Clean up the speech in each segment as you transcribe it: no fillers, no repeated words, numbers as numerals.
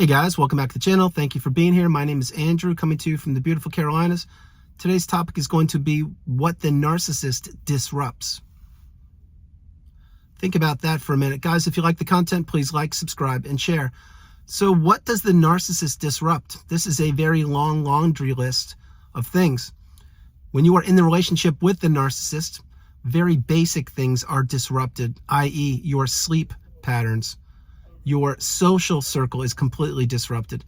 Hey guys, welcome back to the channel. Thank you for being here. My name is Andrew, coming to you from the beautiful Carolinas. Today's topic is going to be what the narcissist disrupts. Think about that for a minute. Guys, if you like the content, please like, subscribe, and share. So what does the narcissist disrupt? This is a very long laundry list of things. When you are in the relationship with the narcissist, very basic things are disrupted, i.e. your sleep patterns. Your social circle is completely disrupted,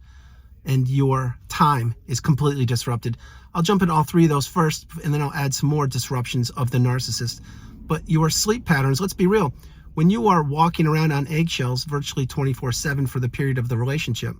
and your time is completely disrupted. I'll jump in all three of those first, and then I'll add some more disruptions of the narcissist. But your sleep patterns, let's be real. When you are walking around on eggshells virtually 24/7 for the period of the relationship,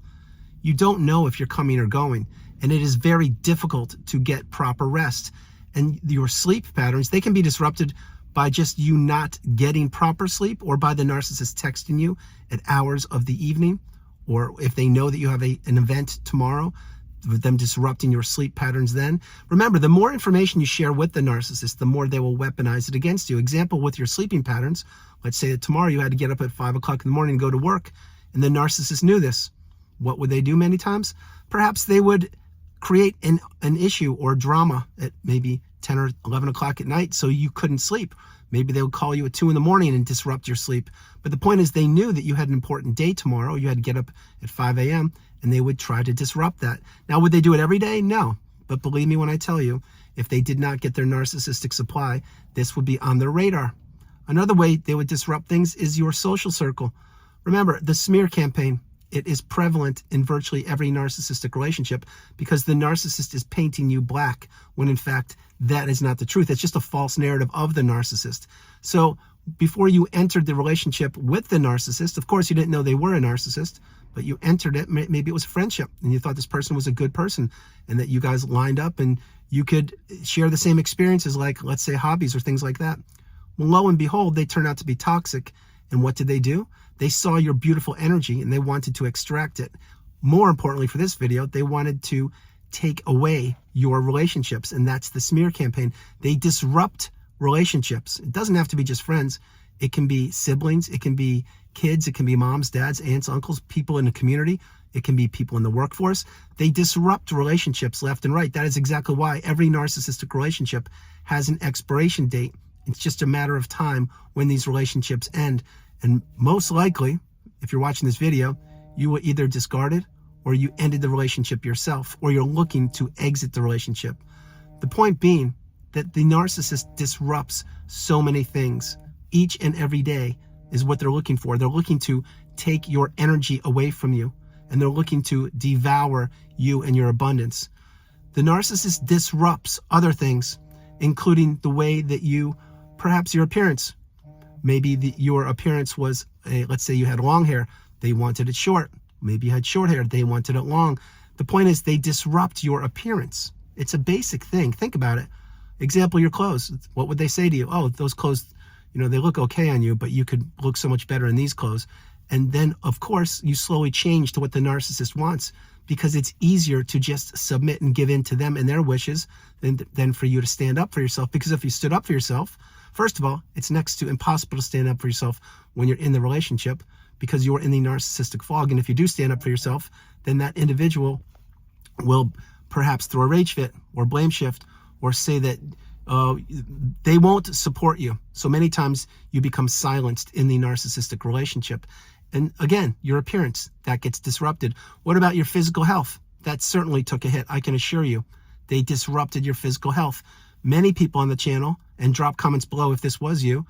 you don't know if you're coming or going, and it is very difficult to get proper rest. And your sleep patterns, they can be disrupted by just you not getting proper sleep, or by the narcissist texting you at hours of the evening, or if they know that you have an event tomorrow, them disrupting your sleep patterns then. Remember, the more information you share with the narcissist, the more they will weaponize it against you. Example, with your sleeping patterns, let's say that tomorrow you had to get up at 5 o'clock in the morning and go to work, and the narcissist knew this. What would they do many times? Perhaps they would create an issue or drama at maybe 10 or 11 o'clock at night so you couldn't sleep. Maybe they would call you at 2 in the morning and disrupt your sleep. But the point is, they knew that you had an important day tomorrow. You had to get up at 5 a.m. and they would try to disrupt that. Now, would they do it every day? No. But believe me when I tell you, if they did not get their narcissistic supply, this would be on their radar. Another way they would disrupt things is your social circle. Remember, the smear campaign. It is prevalent in virtually every narcissistic relationship because the narcissist is painting you black when in fact that is not the truth. It's just a false narrative of the narcissist. So before you entered the relationship with the narcissist, of course you didn't know they were a narcissist, but you entered it, maybe it was a friendship and you thought this person was a good person and that you guys lined up and you could share the same experiences, like let's say hobbies or things like that. Well, lo and behold, they turned out to be toxic. And what did they do? They saw your beautiful energy and they wanted to extract it. More importantly for this video, they wanted to take away your relationships, and that's the smear campaign. They disrupt relationships. It doesn't have to be just friends. It can be siblings, it can be kids, it can be moms, dads, aunts, uncles, people in the community. It can be people in the workforce. They disrupt relationships left and right. That is exactly why every narcissistic relationship has an expiration date. It's just a matter of time when these relationships end. And most likely, if you're watching this video, you will either discard it or you ended the relationship yourself, or you're looking to exit the relationship. The point being that the narcissist disrupts so many things. Each and every day is what they're looking for. They're looking to take your energy away from you, and they're looking to devour you and your abundance. The narcissist disrupts other things, including the way that you, perhaps your appearance. Maybe your appearance was, let's say you had long hair, they wanted it short. Maybe you had short hair, they wanted it long. The point is, they disrupt your appearance. It's a basic thing. Think about it. Example, your clothes. What would they say to you? Oh, those clothes, they look okay on you, but you could look so much better in these clothes. And then, of course, you slowly change to what the narcissist wants, because it's easier to just submit and give in to them and their wishes than for you to stand up for yourself. Because if you stood up for yourself, first of all, it's next to impossible to stand up for yourself when you're in the relationship, because you're in the narcissistic fog. And if you do stand up for yourself, then that individual will perhaps throw a rage fit or blame shift or say that they won't support you. So many times you become silenced in the narcissistic relationship. And again, your appearance, that gets disrupted. What about your physical health? That certainly took a hit, I can assure you. They disrupted your physical health. Many people on the channel, and drop comments below if this was you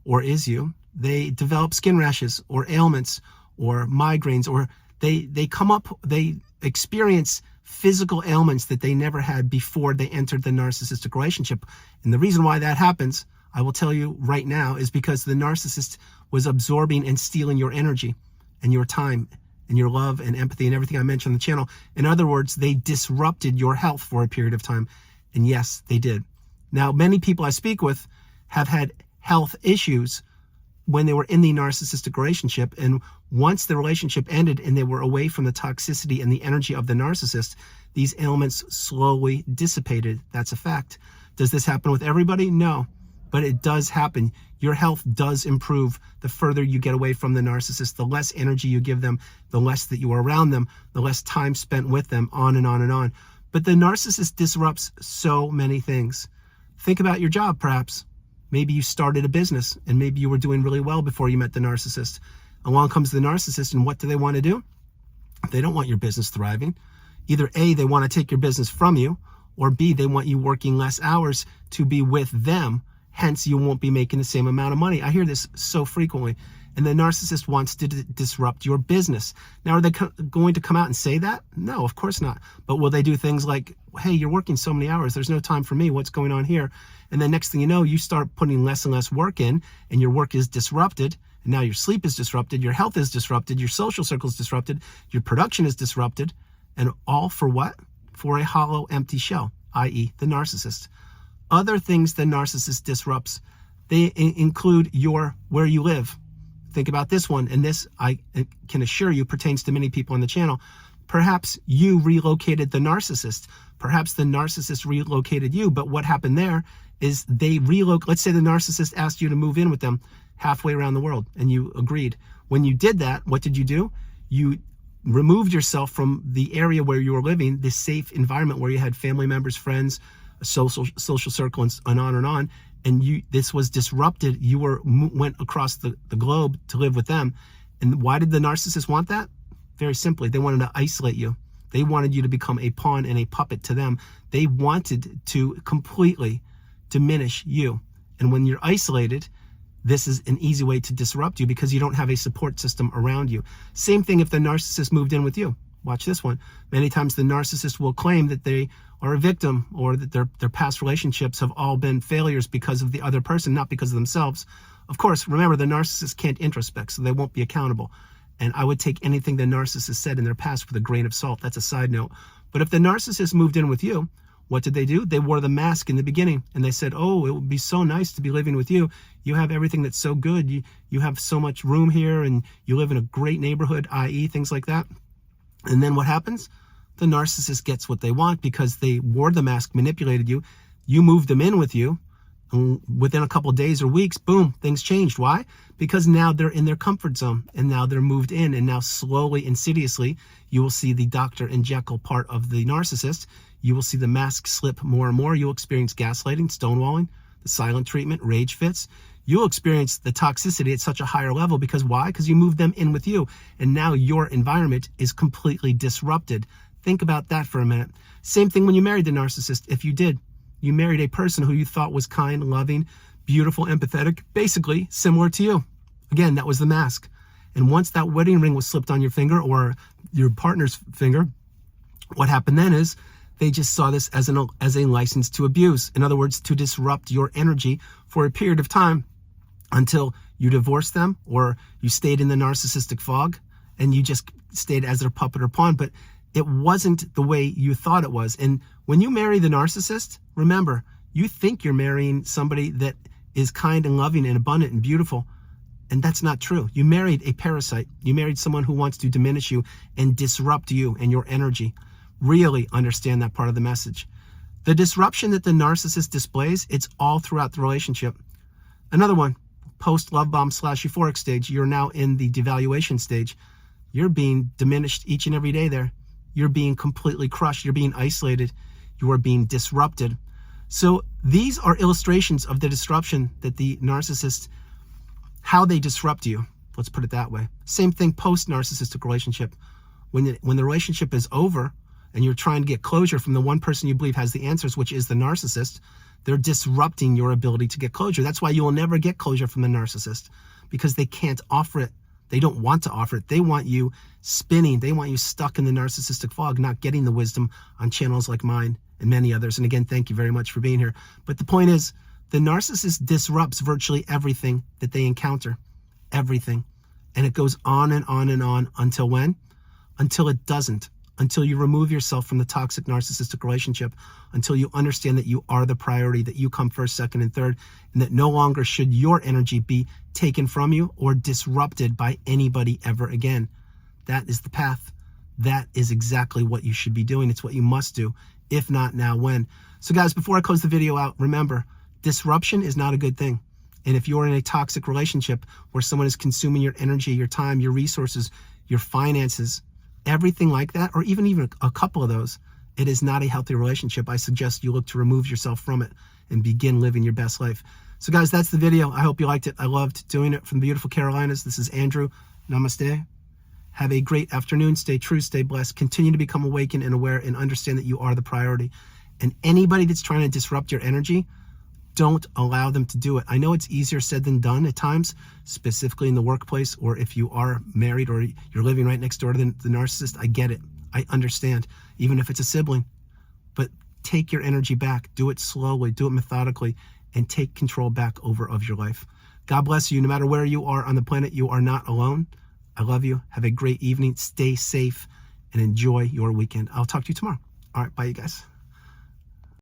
or is you, they develop skin rashes or ailments or migraines, or they experience physical ailments that they never had before they entered the narcissistic relationship. And the reason why that happens, I will tell you right now, is because the narcissist was absorbing and stealing your energy and your time and your love and empathy and everything I mentioned on the channel. In other words, they disrupted your health for a period of time. And yes, they did. Now, many people I speak with have had health issues when they were in the narcissistic relationship. And once the relationship ended and they were away from the toxicity and the energy of the narcissist, these ailments slowly dissipated. That's a fact. Does this happen with everybody? No. but it does happen. Your health does improve the further you get away from the narcissist. The less energy you give them, the less that you are around them, the less time spent with them, on and on and on. But the narcissist disrupts so many things. Think about your job, perhaps. Maybe you started a business and maybe you were doing really well before you met the narcissist. Along comes the narcissist, and what do they want to do? They don't want your business thriving. Either A, they want to take your business from you, or B, they want you working less hours to be with them. Hence, you won't be making the same amount of money. I hear this so frequently. And the narcissist wants to disrupt your business. Now, are they going to come out and say that? No, of course not. But will they do things like, hey, you're working so many hours, there's no time for me, what's going on here? And then next thing you know, you start putting less and less work in, and your work is disrupted. And now your sleep is disrupted, your health is disrupted, your social circle is disrupted, your production is disrupted. And all for what? For a hollow, empty shell, i.e. the narcissist. Other things the narcissist disrupts, they include where you live. Think about this one, and this, I can assure you, pertains to many people on the channel. Perhaps you relocated the narcissist. Perhaps the narcissist relocated you, but what happened there is they let's say the narcissist asked you to move in with them halfway around the world, and you agreed. When you did that, what did you do? You removed yourself from the area where you were living, the safe environment where you had family members, friends, a social circle, and on. And this was disrupted. You went across the globe to live with them. And why did the narcissist want that? Very simply, they wanted to isolate you. They wanted you to become a pawn and a puppet to them. They wanted to completely diminish you. And when you're isolated, this is an easy way to disrupt you because you don't have a support system around you. Same thing if the narcissist moved in with you. Watch this one. Many times the narcissist will claim that they are a victim, or that their past relationships have all been failures because of the other person, not because of themselves. Of course, remember, the narcissist can't introspect, so they won't be accountable. And I would take anything the narcissist said in their past with a grain of salt. That's a side note. But if the narcissist moved in with you, what did they do? They wore the mask in the beginning, and they said, oh, it would be so nice to be living with you. You have everything that's so good. You have so much room here, and you live in a great neighborhood, i.e. things like that. And then what happens? The narcissist gets what they want because they wore the mask, manipulated you. You moved them in with you. And within a couple of days or weeks, boom, things changed. Why? Because now they're in their comfort zone, and now they're moved in, and now slowly, insidiously, you will see the Dr. and Jekyll part of the narcissist. You will see the mask slip more and more. You'll experience gaslighting, stonewalling, the silent treatment, rage fits. You'll experience the toxicity at such a higher level because why? Because you moved them in with you, and now your environment is completely disrupted. Think about that for a minute. Same thing when you married the narcissist. If you did, you married a person who you thought was kind, loving, beautiful, empathetic, basically similar to you. Again, that was the mask. And once that wedding ring was slipped on your finger or your partner's finger, what happened then is they just saw this as a license to abuse. In other words, to disrupt your energy for a period of time until you divorced them or you stayed in the narcissistic fog and you just stayed as their puppet or pawn. But it wasn't the way you thought it was. And when you marry the narcissist, remember, you think you're marrying somebody that is kind and loving and abundant and beautiful. And that's not true. You married a parasite. You married someone who wants to diminish you and disrupt you and your energy. Really understand that part of the message. The disruption that the narcissist displays, it's all throughout the relationship. Another one, post-love bomb / euphoric stage, you're now in the devaluation stage. You're being diminished each and every day there. You're being completely crushed. You're being isolated. You are being disrupted. So these are illustrations of the disruption that the narcissist, how they disrupt you. Let's put it that way. Same thing post-narcissistic relationship. When the relationship is over and you're trying to get closure from the one person you believe has the answers, which is the narcissist, they're disrupting your ability to get closure. That's why you will never get closure from the narcissist, because they can't offer it. They don't want to offer it. They want you spinning. They want you stuck in the narcissistic fog, not getting the wisdom on channels like mine and many others. And again, thank you very much for being here. But the point is, the narcissist disrupts virtually everything that they encounter. Everything. And it goes on and on and on until when? Until it doesn't. Until you remove yourself from the toxic narcissistic relationship. Until you understand that you are the priority, that you come first, second, and third, and that no longer should your energy be taken from you or disrupted by anybody ever again. That is the path. That is exactly what you should be doing. It's what you must do. If not now, when? So guys, before I close the video out, remember, Disruption is not a good thing. And if you're in a toxic relationship where someone is consuming your energy, your time, your resources, your finances, everything like that, or even a couple of those, it is not a healthy relationship. I suggest you look to remove yourself from it and begin living your best life. So guys, that's the video. I hope you liked it. I loved doing it from the beautiful Carolinas. This is Andrew. Namaste. Have a great afternoon. Stay true, stay blessed. Continue to become awakened and aware and understand that you are the priority. And anybody that's trying to disrupt your energy, don't allow them to do it. I know it's easier said than done at times, specifically in the workplace, or if you are married or you're living right next door to the narcissist. I get it. I understand, even if it's a sibling. But take your energy back. Do it slowly, do it methodically, and take control back over of your life. God bless you. No matter where you are on the planet, you are not alone. I love you. Have a great evening. Stay safe and enjoy your weekend. I'll talk to you tomorrow. All right. Bye, you guys.